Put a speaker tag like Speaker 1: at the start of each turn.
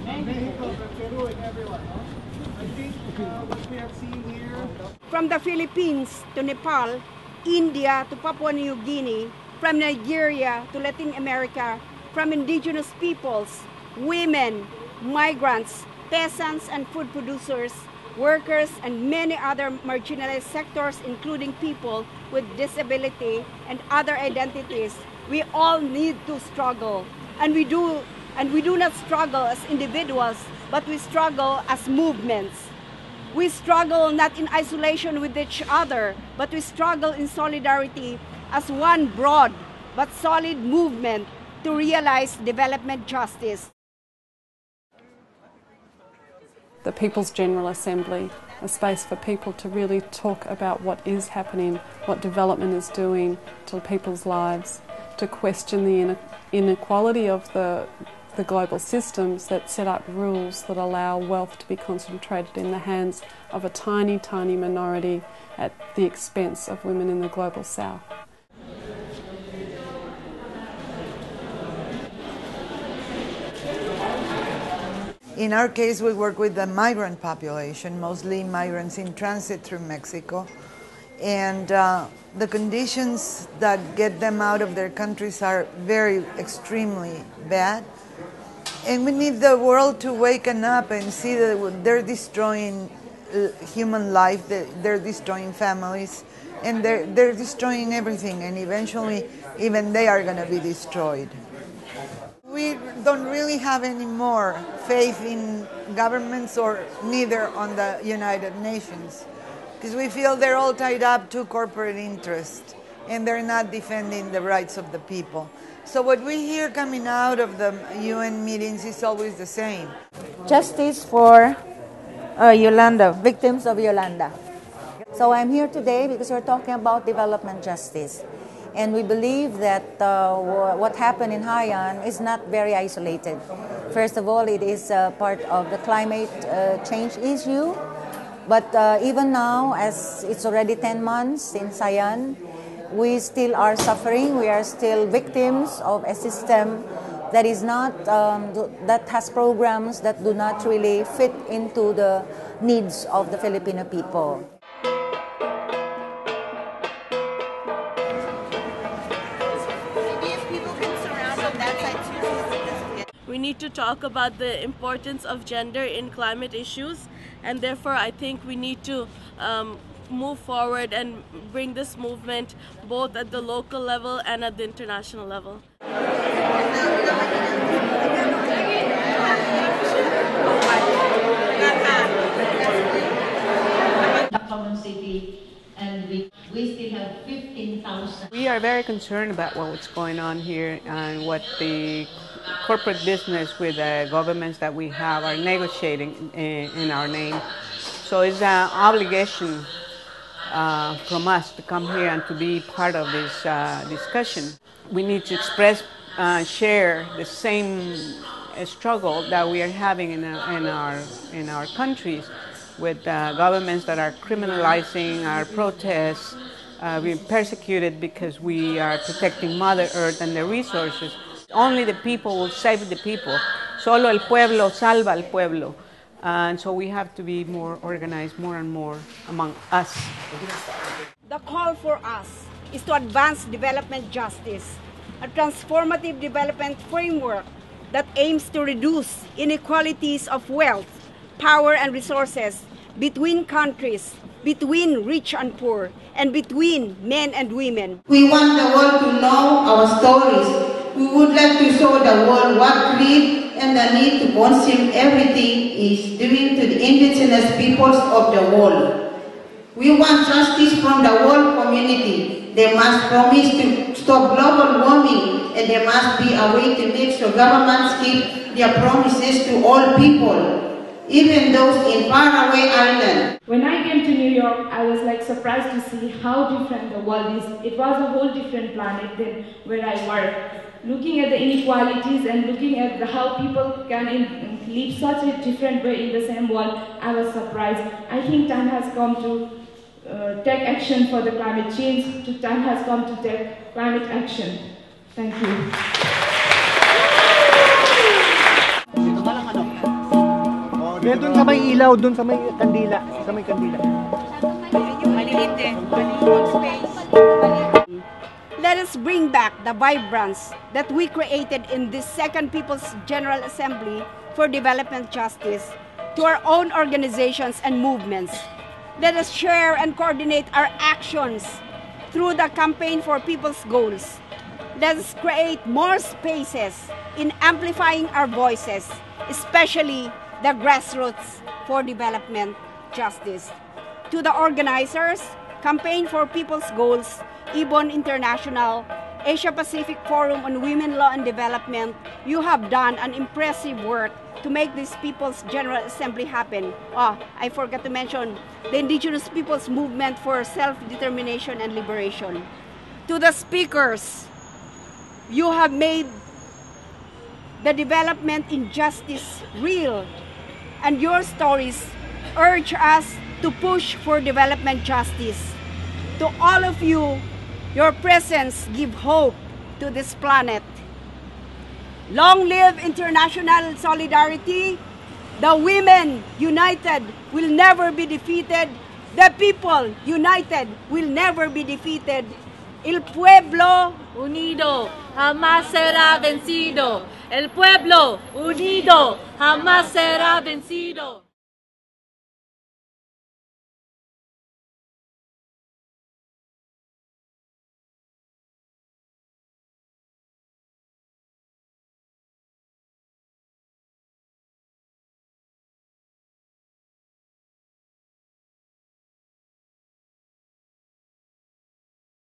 Speaker 1: Mexico, Peru, and everywhere. I think what we have seen here.
Speaker 2: From the Philippines to Nepal, India to Papua New Guinea, from Nigeria to Latin America, from indigenous peoples, women, migrants, peasants and food producers, workers, and many other marginalized sectors, including people with disability and other identities, we all need to struggle. And we do not struggle as individuals, but we struggle as movements. We struggle not in isolation with each other, but we struggle in solidarity as one broad but solid movement to realize development justice.
Speaker 3: The People's General Assembly, a space for people to really talk about what is happening, what development is doing to people's lives, to question the inequality of the global systems that set up rules that allow wealth to be concentrated in the hands of a tiny, tiny minority at the expense of women in the global south.
Speaker 4: In our case, we work with the migrant population, mostly migrants in transit through Mexico. And the conditions that get them out of their countries are very, extremely bad. And we need the world to waken up and see that they're destroying human life, they're destroying families, and they're destroying everything, and eventually even they are going to be destroyed. We don't really have any more faith in governments or neither on the United Nations, because we feel they're all tied up to corporate interest and they're not defending the rights of the people. So what we hear coming out of the UN meetings is always the same.
Speaker 5: Justice for Yolanda, victims of Yolanda. So I'm here today because we're talking about development justice. And we believe that what happened in Haiyan is not very isolated. First of all, it is part of the climate change issue. But even now, as it's already 10 months in Haiyan, we still are suffering. We are still victims of a system that is not, that has programs that do not really fit into the needs of the Filipino people.
Speaker 6: We need to talk about the importance of gender in climate issues, and therefore I think we need to move forward and bring this movement both at the local level and at the international level.
Speaker 7: Common city, and we still have 15,000.
Speaker 8: We are very concerned about what's going on here and what the corporate business with the governments that we have are negotiating in our name. So it's an obligation from us to come here and to be part of this discussion. We need to express, share the same struggle that we are having in our countries with governments that are criminalizing our protests, being persecuted because we are protecting Mother Earth and the resources. Only the people will save the people. Solo el pueblo salva al pueblo. And so we have to be more organized, more and more among us.
Speaker 2: The call for us is to advance development justice, a transformative development framework that aims to reduce inequalities of wealth, power and resources between countries, between rich and poor, and between men and women.
Speaker 9: We want the world to know our stories. We would like to show the world what greed and the need to consume everything is doing to the indigenous peoples of the world. We want justice from the world community. They must promise to stop global warming, and there must be a way to make sure governments keep their promises to all people, even those in faraway Ireland.
Speaker 10: When I came to New York, I was surprised to see how different the world is. It was a whole different planet than where I work. Looking at the inequalities and looking at how people can live such a different way in the same world, I was surprised. I think time has come to take action for the climate change. Time has come to take climate action. Thank you.
Speaker 1: Yan doon sa may ilaw, doon sa may kandila. Sa may kandila.
Speaker 2: Let us bring back the vibrance that we created in this Second People's General Assembly for Development Justice to our own organizations and movements. Let us share and coordinate our actions through the Campaign for People's Goals. Let us create more spaces in amplifying our voices, especially the grassroots for development justice. To the organizers, Campaign for People's Goals, Ibon International, Asia Pacific Forum on Women, Law and Development, you have done an impressive work to make this People's General Assembly happen. Oh, I forgot to mention the Indigenous Peoples Movement for Self-Determination and Liberation. To the speakers, you have made the development injustice real, and your stories urge us to push for development justice. To all of you, your presence give hope to this planet. Long live international solidarity. The women united will never be defeated. The people united will never be defeated. El pueblo
Speaker 11: unido jamás será vencido. El pueblo unido jamás será vencido.